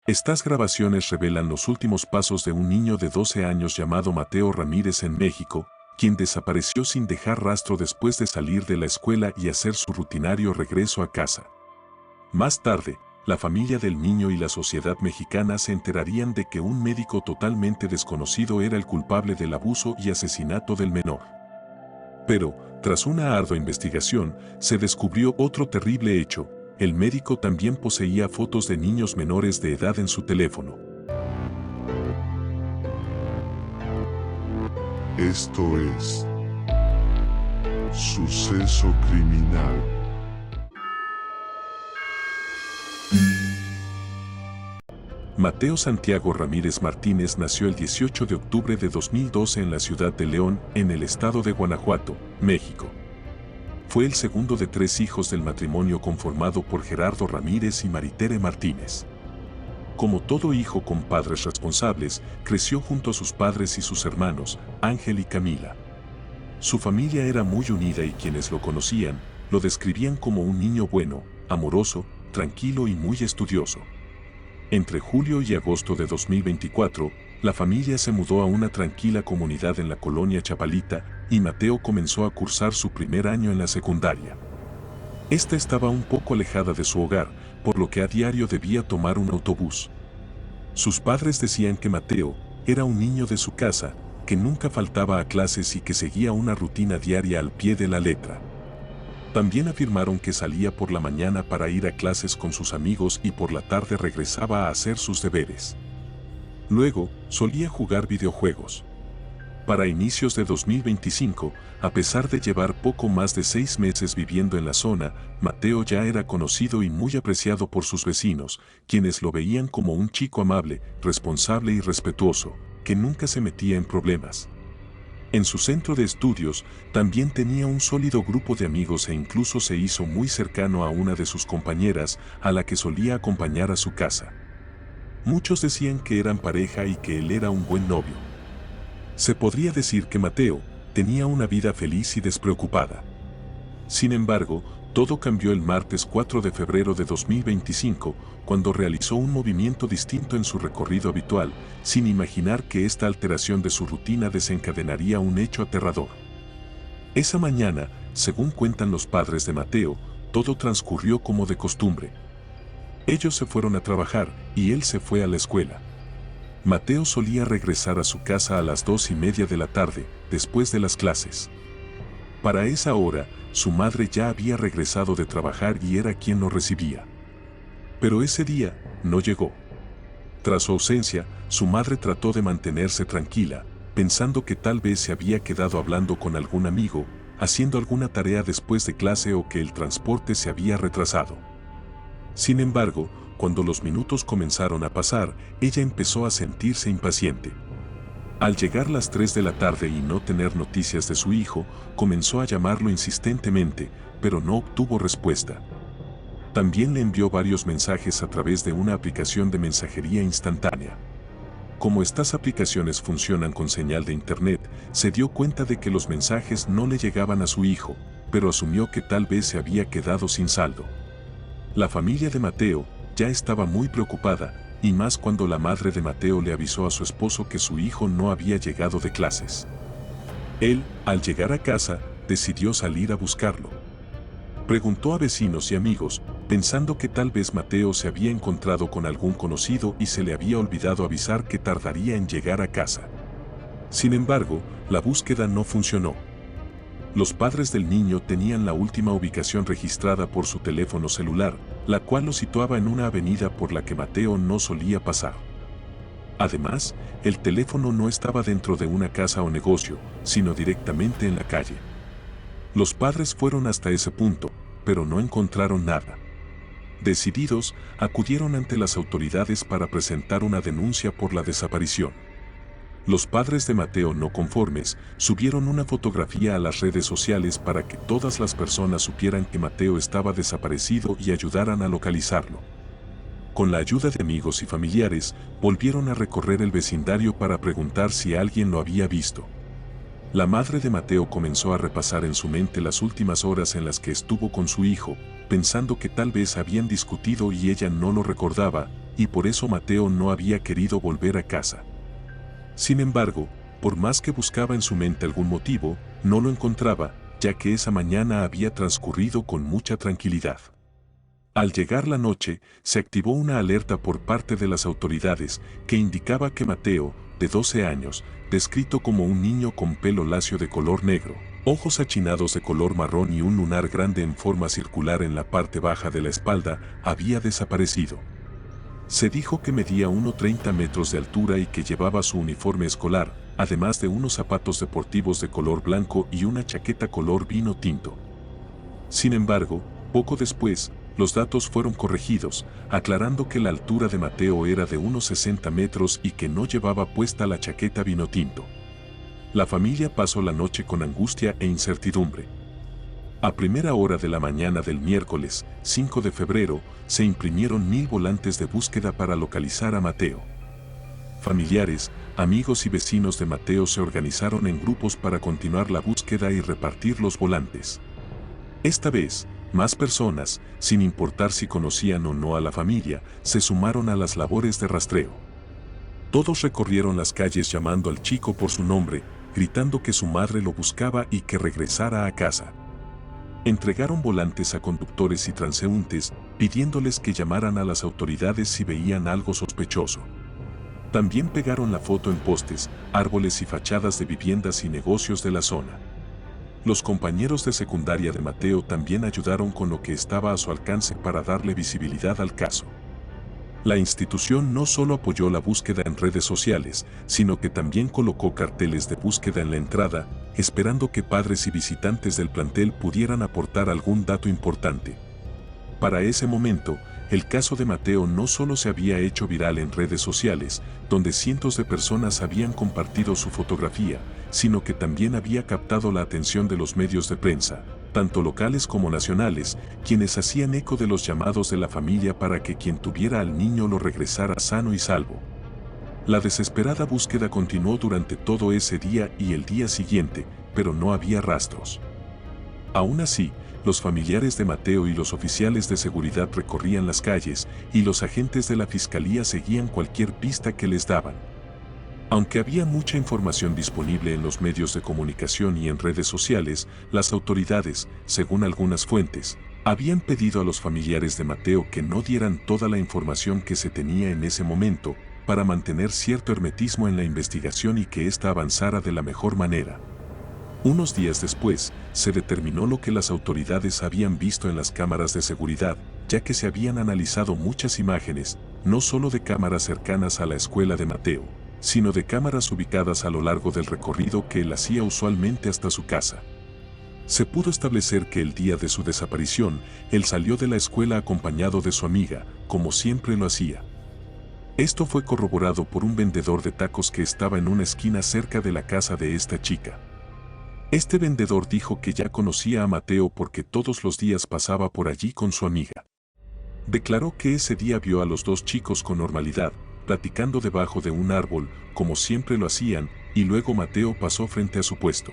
Estas grabaciones revelan los últimos pasos de un niño de 12 años llamado Mateo Ramírez en México, quien desapareció sin dejar rastro después de salir de la escuela y hacer su rutinario regreso a casa. Más tarde, la familia del niño y la sociedad mexicana se enterarían de que un médico totalmente desconocido era el culpable del abuso y asesinato del menor. Pero, tras una ardua investigación, se descubrió otro terrible hecho: el médico también poseía fotos de niños menores de edad en su teléfono. Esto es Suceso Criminal. Mateo Santiago Ramírez Martínez nació el 18 de octubre de 2012 en la ciudad de León, en el estado de Guanajuato, México. Fue el segundo de 3 hijos del matrimonio conformado por Gerardo Ramírez y Maritere Martínez. Como todo hijo con padres responsables, creció junto a sus padres y sus hermanos, Ángel y Camila. Su familia era muy unida y quienes lo conocían, lo describían como un niño bueno, amoroso, tranquilo y muy estudioso. Entre julio y agosto de 2024, la familia se mudó a una tranquila comunidad en la colonia Chapalita y Mateo comenzó a cursar su primer año en la secundaria. Esta estaba un poco alejada de su hogar, por lo que a diario debía tomar un autobús. Sus padres decían que Mateo era un niño de su casa, que nunca faltaba a clases y que seguía una rutina diaria al pie de la letra. También afirmaron que salía por la mañana para ir a clases con sus amigos y por la tarde regresaba a hacer sus deberes. Luego, solía jugar videojuegos. Para inicios de 2025, a pesar de llevar poco más de 6 meses viviendo en la zona, Mateo ya era conocido y muy apreciado por sus vecinos, quienes lo veían como un chico amable, responsable y respetuoso, que nunca se metía en problemas. En su centro de estudios, también tenía un sólido grupo de amigos e incluso se hizo muy cercano a una de sus compañeras, a la que solía acompañar a su casa. Muchos decían que eran pareja y que él era un buen novio. Se podría decir que Mateo tenía una vida feliz y despreocupada. Sin embargo, todo cambió el martes 4 de febrero de 2025, cuando realizó un movimiento distinto en su recorrido habitual, sin imaginar que esta alteración de su rutina desencadenaría un hecho aterrador. Esa mañana, según cuentan los padres de Mateo, todo transcurrió como de costumbre. Ellos se fueron a trabajar y él se fue a la escuela. Mateo solía regresar a su casa a las 2:30 de la tarde, después de las clases. Para esa hora, su madre ya había regresado de trabajar y era quien lo recibía. Pero ese día, no llegó. Tras su ausencia, su madre trató de mantenerse tranquila, pensando que tal vez se había quedado hablando con algún amigo, haciendo alguna tarea después de clase o que el transporte se había retrasado. Sin embargo, cuando los minutos comenzaron a pasar, ella empezó a sentirse impaciente. Al llegar las 3 de la tarde y no tener noticias de su hijo, comenzó a llamarlo insistentemente, pero no obtuvo respuesta. También le envió varios mensajes a través de una aplicación de mensajería instantánea. Como estas aplicaciones funcionan con señal de internet, se dio cuenta de que los mensajes no le llegaban a su hijo, pero asumió que tal vez se había quedado sin saldo. La familia de Mateo ya estaba muy preocupada, y más cuando la madre de Mateo le avisó a su esposo que su hijo no había llegado de clases. Él, al llegar a casa, decidió salir a buscarlo. Preguntó a vecinos y amigos, pensando que tal vez Mateo se había encontrado con algún conocido y se le había olvidado avisar que tardaría en llegar a casa. Sin embargo, la búsqueda no funcionó. Los padres del niño tenían la última ubicación registrada por su teléfono celular, la cual lo situaba en una avenida por la que Mateo no solía pasar. Además, el teléfono no estaba dentro de una casa o negocio, sino directamente en la calle. Los padres fueron hasta ese punto, pero no encontraron nada. Decididos, acudieron ante las autoridades para presentar una denuncia por la desaparición. Los padres de Mateo, no conformes, subieron una fotografía a las redes sociales para que todas las personas supieran que Mateo estaba desaparecido y ayudaran a localizarlo. Con la ayuda de amigos y familiares, volvieron a recorrer el vecindario para preguntar si alguien lo había visto. La madre de Mateo comenzó a repasar en su mente las últimas horas en las que estuvo con su hijo, pensando que tal vez habían discutido y ella no lo recordaba, y por eso Mateo no había querido volver a casa. Sin embargo, por más que buscaba en su mente algún motivo, no lo encontraba, ya que esa mañana había transcurrido con mucha tranquilidad. Al llegar la noche, se activó una alerta por parte de las autoridades que indicaba que Mateo, de 12 años, descrito como un niño con pelo lacio de color negro, ojos achinados de color marrón y un lunar grande en forma circular en la parte baja de la espalda, había desaparecido. Se dijo que medía 1,30 metros de altura y que llevaba su uniforme escolar, además de unos zapatos deportivos de color blanco y una chaqueta color vino tinto. Sin embargo, poco después, los datos fueron corregidos, aclarando que la altura de Mateo era de unos 60 metros y que no llevaba puesta la chaqueta vino tinto. La familia pasó la noche con angustia e incertidumbre. A primera hora de la mañana del miércoles, 5 de febrero, se imprimieron 1000 volantes de búsqueda para localizar a Mateo. Familiares, amigos y vecinos de Mateo se organizaron en grupos para continuar la búsqueda y repartir los volantes. Esta vez, más personas, sin importar si conocían o no a la familia, se sumaron a las labores de rastreo. Todos recorrieron las calles llamando al chico por su nombre, gritando que su madre lo buscaba y que regresara a casa. Entregaron volantes a conductores y transeúntes, pidiéndoles que llamaran a las autoridades si veían algo sospechoso. También pegaron la foto en postes, árboles y fachadas de viviendas y negocios de la zona. Los compañeros de secundaria de Mateo también ayudaron con lo que estaba a su alcance para darle visibilidad al caso. La institución no solo apoyó la búsqueda en redes sociales, sino que también colocó carteles de búsqueda en la entrada, esperando que padres y visitantes del plantel pudieran aportar algún dato importante. Para ese momento, el caso de Mateo no solo se había hecho viral en redes sociales, donde cientos de personas habían compartido su fotografía, sino que también había captado la atención de los medios de prensa, tanto locales como nacionales, quienes hacían eco de los llamados de la familia para que quien tuviera al niño lo regresara sano y salvo. La desesperada búsqueda continuó durante todo ese día y el día siguiente, pero no había rastros. Aún así, los familiares de Mateo y los oficiales de seguridad recorrían las calles y los agentes de la fiscalía seguían cualquier pista que les daban. Aunque había mucha información disponible en los medios de comunicación y en redes sociales, las autoridades, según algunas fuentes, habían pedido a los familiares de Mateo que no dieran toda la información que se tenía en ese momento, para mantener cierto hermetismo en la investigación y que ésta avanzara de la mejor manera. Unos días después, se determinó lo que las autoridades habían visto en las cámaras de seguridad, ya que se habían analizado muchas imágenes, no solo de cámaras cercanas a la escuela de Mateo, sino de cámaras ubicadas a lo largo del recorrido que él hacía usualmente hasta su casa. Se pudo establecer que el día de su desaparición, él salió de la escuela acompañado de su amiga, como siempre lo hacía. Esto fue corroborado por un vendedor de tacos que estaba en una esquina cerca de la casa de esta chica. Este vendedor dijo que ya conocía a Mateo porque todos los días pasaba por allí con su amiga. Declaró que ese día vio a los dos chicos con normalidad, platicando debajo de un árbol, como siempre lo hacían, y luego Mateo pasó frente a su puesto.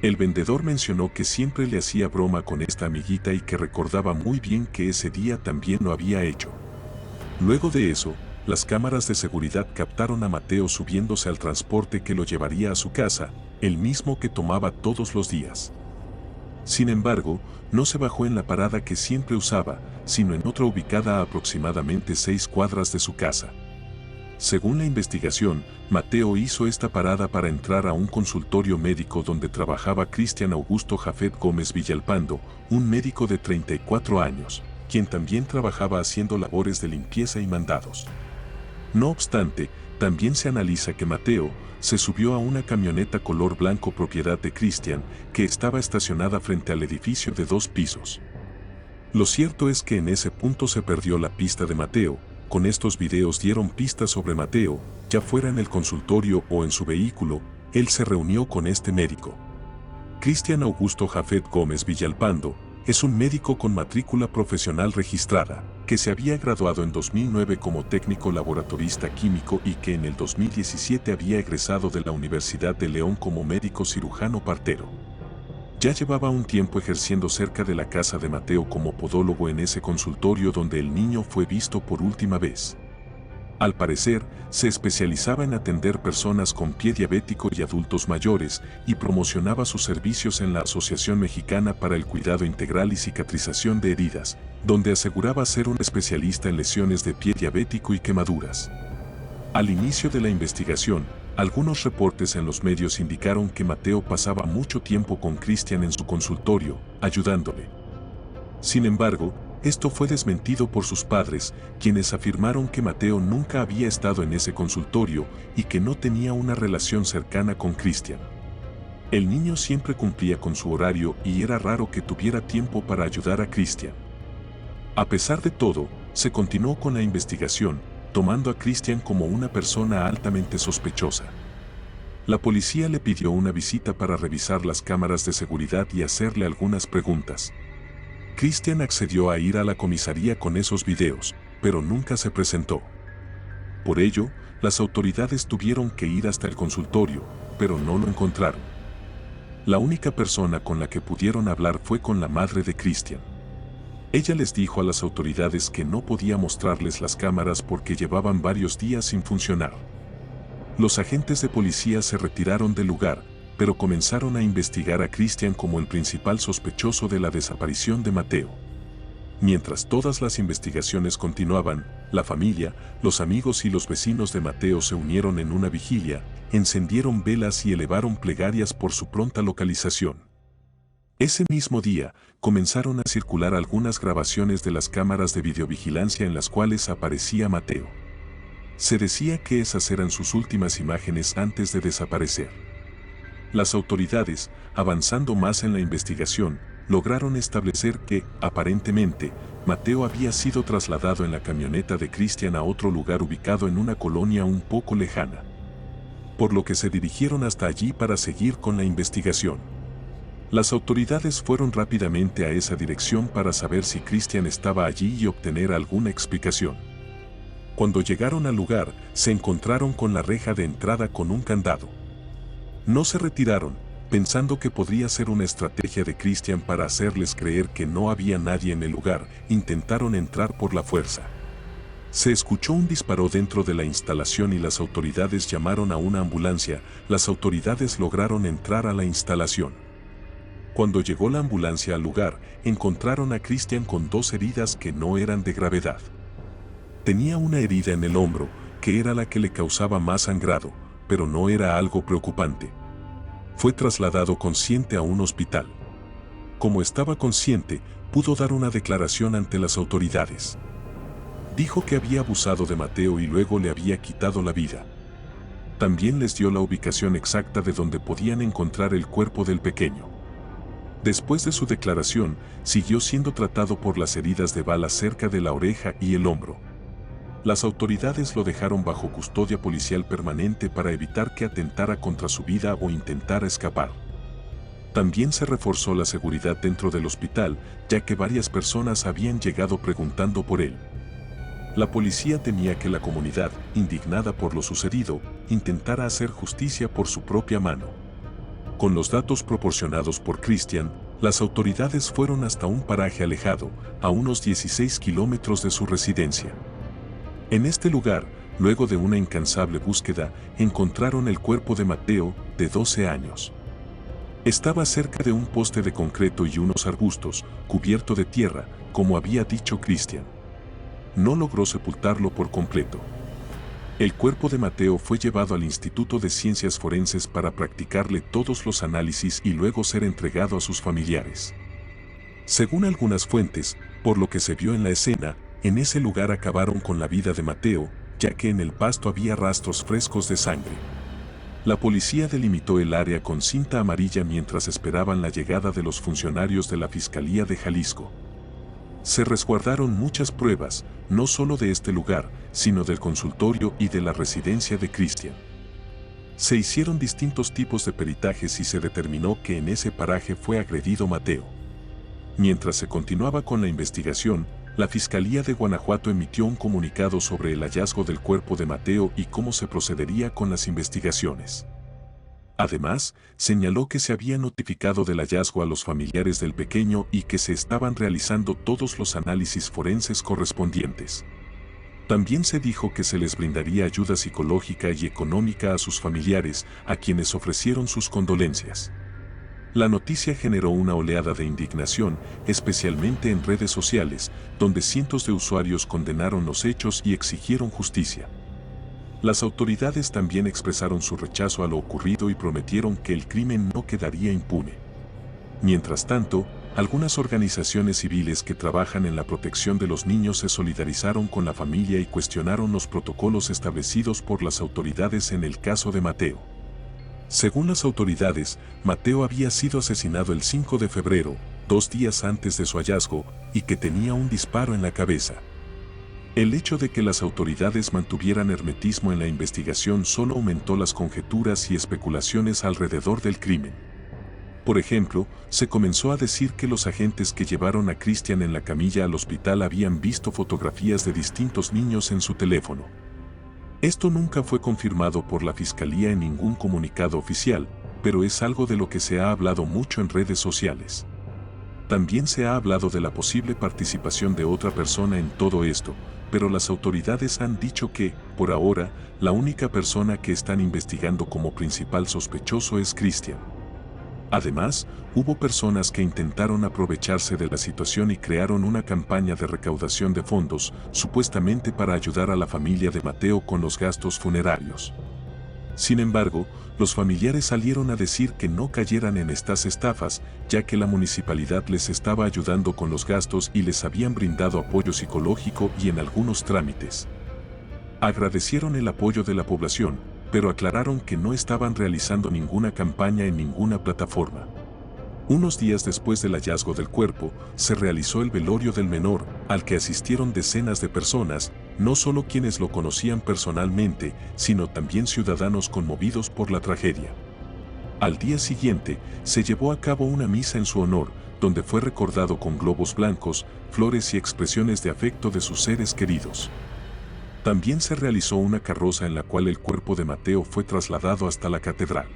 El vendedor mencionó que siempre le hacía broma con esta amiguita y que recordaba muy bien que ese día también lo había hecho. Luego de eso, las cámaras de seguridad captaron a Mateo subiéndose al transporte que lo llevaría a su casa, el mismo que tomaba todos los días. Sin embargo, no se bajó en la parada que siempre usaba, sino en otra ubicada a aproximadamente 6 cuadras de su casa. Según la investigación, Mateo hizo esta parada para entrar a un consultorio médico donde trabajaba Cristian Augusto Jafet Gómez Villalpando, un médico de 34 años, quien también trabajaba haciendo labores de limpieza y mandados. No obstante, también se analiza que Mateo se subió a una camioneta color blanco propiedad de Cristian, que estaba estacionada frente al edificio de 2 pisos. Lo cierto es que en ese punto se perdió la pista de Mateo. Con estos videos dieron pistas sobre Mateo, ya fuera en el consultorio o en su vehículo, él se reunió con este médico. Cristian Augusto Jafet Gómez Villalpando es un médico con matrícula profesional registrada, que se había graduado en 2009 como técnico laboratorista químico y que en el 2017 había egresado de la Universidad de León como médico cirujano partero. Ya llevaba un tiempo ejerciendo cerca de la casa de Mateo como podólogo en ese consultorio donde el niño fue visto por última vez. Al parecer, se especializaba en atender personas con pie diabético y adultos mayores y promocionaba sus servicios en la Asociación Mexicana para el Cuidado Integral y Cicatrización de Heridas, donde aseguraba ser un especialista en lesiones de pie diabético y quemaduras. Al inicio de la investigación, algunos reportes en los medios indicaron que Mateo pasaba mucho tiempo con Cristian en su consultorio, ayudándole. Sin embargo, esto fue desmentido por sus padres, quienes afirmaron que Mateo nunca había estado en ese consultorio y que no tenía una relación cercana con Cristian. El niño siempre cumplía con su horario y era raro que tuviera tiempo para ayudar a Cristian. A pesar de todo, se continuó con la investigación, tomando a Cristian como una persona altamente sospechosa. La policía le pidió una visita para revisar las cámaras de seguridad y hacerle algunas preguntas. Cristian accedió a ir a la comisaría con esos videos, pero nunca se presentó. Por ello, las autoridades tuvieron que ir hasta el consultorio, pero no lo encontraron. La única persona con la que pudieron hablar fue con la madre de Cristian. Ella les dijo a las autoridades que no podía mostrarles las cámaras porque llevaban varios días sin funcionar. Los agentes de policía se retiraron del lugar, pero comenzaron a investigar a Cristian como el principal sospechoso de la desaparición de Mateo. Mientras todas las investigaciones continuaban, la familia, los amigos y los vecinos de Mateo se unieron en una vigilia, encendieron velas y elevaron plegarias por su pronta localización. Ese mismo día, comenzaron a circular algunas grabaciones de las cámaras de videovigilancia en las cuales aparecía Mateo. Se decía que esas eran sus últimas imágenes antes de desaparecer. Las autoridades, avanzando más en la investigación, lograron establecer que, aparentemente, Mateo había sido trasladado en la camioneta de Cristian a otro lugar ubicado en una colonia un poco lejana. Por lo que se dirigieron hasta allí para seguir con la investigación. Las autoridades fueron rápidamente a esa dirección para saber si Cristian estaba allí y obtener alguna explicación. Cuando llegaron al lugar, se encontraron con la reja de entrada con un candado. No se retiraron, pensando que podría ser una estrategia de Cristian para hacerles creer que no había nadie en el lugar, intentaron entrar por la fuerza. Se escuchó un disparo dentro de la instalación y las autoridades llamaron a una ambulancia. Las autoridades lograron entrar a la instalación. Cuando llegó la ambulancia al lugar, encontraron a Cristian con dos heridas que no eran de gravedad. Tenía una herida en el hombro, que era la que le causaba más sangrado, pero no era algo preocupante. Fue trasladado consciente a un hospital. Como estaba consciente, pudo dar una declaración ante las autoridades. Dijo que había abusado de Mateo y luego le había quitado la vida. También les dio la ubicación exacta de donde podían encontrar el cuerpo del pequeño. Después de su declaración, siguió siendo tratado por las heridas de bala cerca de la oreja y el hombro. Las autoridades lo dejaron bajo custodia policial permanente para evitar que atentara contra su vida o intentara escapar. También se reforzó la seguridad dentro del hospital, ya que varias personas habían llegado preguntando por él. La policía temía que la comunidad, indignada por lo sucedido, intentara hacer justicia por su propia mano. Con los datos proporcionados por Cristian, las autoridades fueron hasta un paraje alejado, a unos 16 kilómetros de su residencia. En este lugar, luego de una incansable búsqueda, encontraron el cuerpo de Mateo, de 12 años. Estaba cerca de un poste de concreto y unos arbustos, cubierto de tierra, como había dicho Cristian. No logró sepultarlo por completo. El cuerpo de Mateo fue llevado al Instituto de Ciencias Forenses para practicarle todos los análisis y luego ser entregado a sus familiares. Según algunas fuentes, por lo que se vio en la escena, en ese lugar acabaron con la vida de Mateo, ya que en el pasto había rastros frescos de sangre. La policía delimitó el área con cinta amarilla mientras esperaban la llegada de los funcionarios de la Fiscalía de Jalisco. Se resguardaron muchas pruebas, no solo de este lugar, sino del consultorio y de la residencia de Cristian. Se hicieron distintos tipos de peritajes y se determinó que en ese paraje fue agredido Mateo. Mientras se continuaba con la investigación, la Fiscalía de Guanajuato emitió un comunicado sobre el hallazgo del cuerpo de Mateo y cómo se procedería con las investigaciones. Además, señaló que se había notificado del hallazgo a los familiares del pequeño y que se estaban realizando todos los análisis forenses correspondientes. También se dijo que se les brindaría ayuda psicológica y económica a sus familiares, a quienes ofrecieron sus condolencias. La noticia generó una oleada de indignación, especialmente en redes sociales, donde cientos de usuarios condenaron los hechos y exigieron justicia. Las autoridades también expresaron su rechazo a lo ocurrido y prometieron que el crimen no quedaría impune. Mientras tanto, algunas organizaciones civiles que trabajan en la protección de los niños se solidarizaron con la familia y cuestionaron los protocolos establecidos por las autoridades en el caso de Mateo. Según las autoridades, Mateo había sido asesinado el 5 de febrero, 2 días antes de su hallazgo, y que tenía un disparo en la cabeza. El hecho de que las autoridades mantuvieran hermetismo en la investigación solo aumentó las conjeturas y especulaciones alrededor del crimen. Por ejemplo, se comenzó a decir que los agentes que llevaron a Christian en la camilla al hospital habían visto fotografías de distintos niños en su teléfono. Esto nunca fue confirmado por la Fiscalía en ningún comunicado oficial, pero es algo de lo que se ha hablado mucho en redes sociales. También se ha hablado de la posible participación de otra persona en todo esto, pero las autoridades han dicho que, por ahora, la única persona que están investigando como principal sospechoso es Christian. Además, hubo personas que intentaron aprovecharse de la situación y crearon una campaña de recaudación de fondos, supuestamente para ayudar a la familia de Mateo con los gastos funerarios. Sin embargo, los familiares salieron a decir que no cayeran en estas estafas, ya que la municipalidad les estaba ayudando con los gastos y les habían brindado apoyo psicológico y en algunos trámites. Agradecieron el apoyo de la población, pero aclararon que no estaban realizando ninguna campaña en ninguna plataforma. Unos días después del hallazgo del cuerpo, se realizó el velorio del menor, al que asistieron decenas de personas, no solo quienes lo conocían personalmente, sino también ciudadanos conmovidos por la tragedia. Al día siguiente, se llevó a cabo una misa en su honor, donde fue recordado con globos blancos, flores y expresiones de afecto de sus seres queridos. También se realizó una carroza en la cual el cuerpo de Mateo fue trasladado hasta la catedral.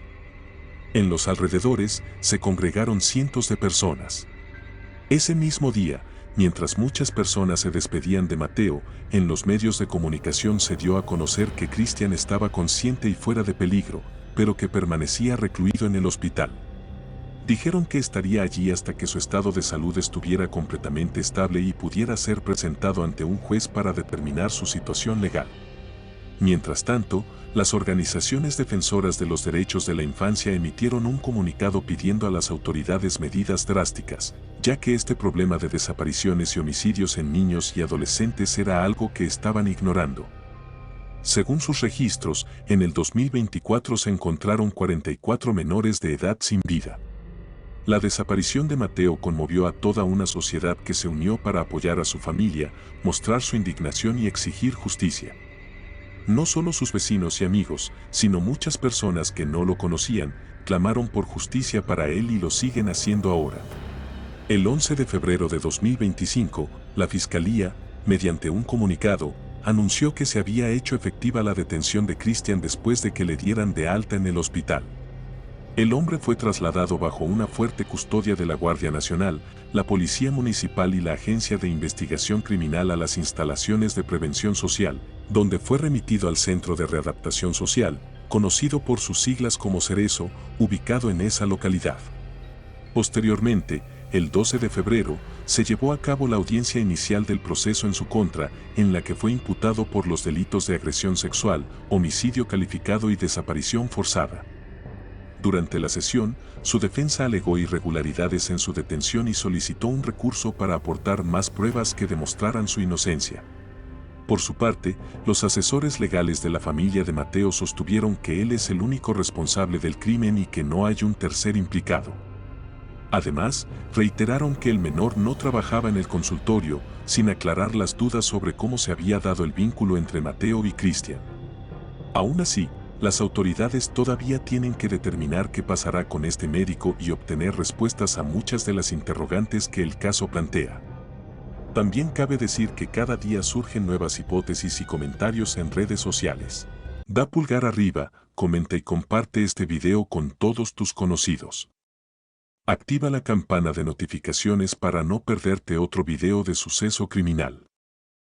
En los alrededores se congregaron cientos de personas. Ese mismo día, mientras muchas personas se despedían de Mateo, en los medios de comunicación se dio a conocer que Christian estaba consciente y fuera de peligro, pero que permanecía recluido en el hospital. Dijeron que estaría allí hasta que su estado de salud estuviera completamente estable y pudiera ser presentado ante un juez para determinar su situación legal. Mientras tanto, las organizaciones defensoras de los derechos de la infancia emitieron un comunicado pidiendo a las autoridades medidas drásticas, ya que este problema de desapariciones y homicidios en niños y adolescentes era algo que estaban ignorando. Según sus registros, en el 2024 se encontraron 44 menores de edad sin vida. La desaparición de Mateo conmovió a toda una sociedad que se unió para apoyar a su familia, mostrar su indignación y exigir justicia. No solo sus vecinos y amigos, sino muchas personas que no lo conocían, clamaron por justicia para él y lo siguen haciendo ahora. El 11 de febrero de 2025, la Fiscalía, mediante un comunicado, anunció que se había hecho efectiva la detención de Christian después de que le dieran de alta en el hospital. El hombre fue trasladado bajo una fuerte custodia de la Guardia Nacional, la Policía Municipal y la Agencia de Investigación Criminal a las instalaciones de prevención social, donde fue remitido al Centro de Readaptación Social, conocido por sus siglas como Cerezo, ubicado en esa localidad. Posteriormente, el 12 de febrero, se llevó a cabo la audiencia inicial del proceso en su contra, en la que fue imputado por los delitos de agresión sexual, homicidio calificado y desaparición forzada. Durante la sesión, su defensa alegó irregularidades en su detención y solicitó un recurso para aportar más pruebas que demostraran su inocencia. Por su parte, los asesores legales de la familia de Mateo sostuvieron que él es el único responsable del crimen y que no hay un tercer implicado. Además, reiteraron que el menor no trabajaba en el consultorio, sin aclarar las dudas sobre cómo se había dado el vínculo entre Mateo y Christian. Aún así, las autoridades todavía tienen que determinar qué pasará con este médico y obtener respuestas a muchas de las interrogantes que el caso plantea. También cabe decir que cada día surgen nuevas hipótesis y comentarios en redes sociales. Da pulgar arriba, comenta y comparte este video con todos tus conocidos. Activa la campana de notificaciones para no perderte otro video de Suceso Criminal.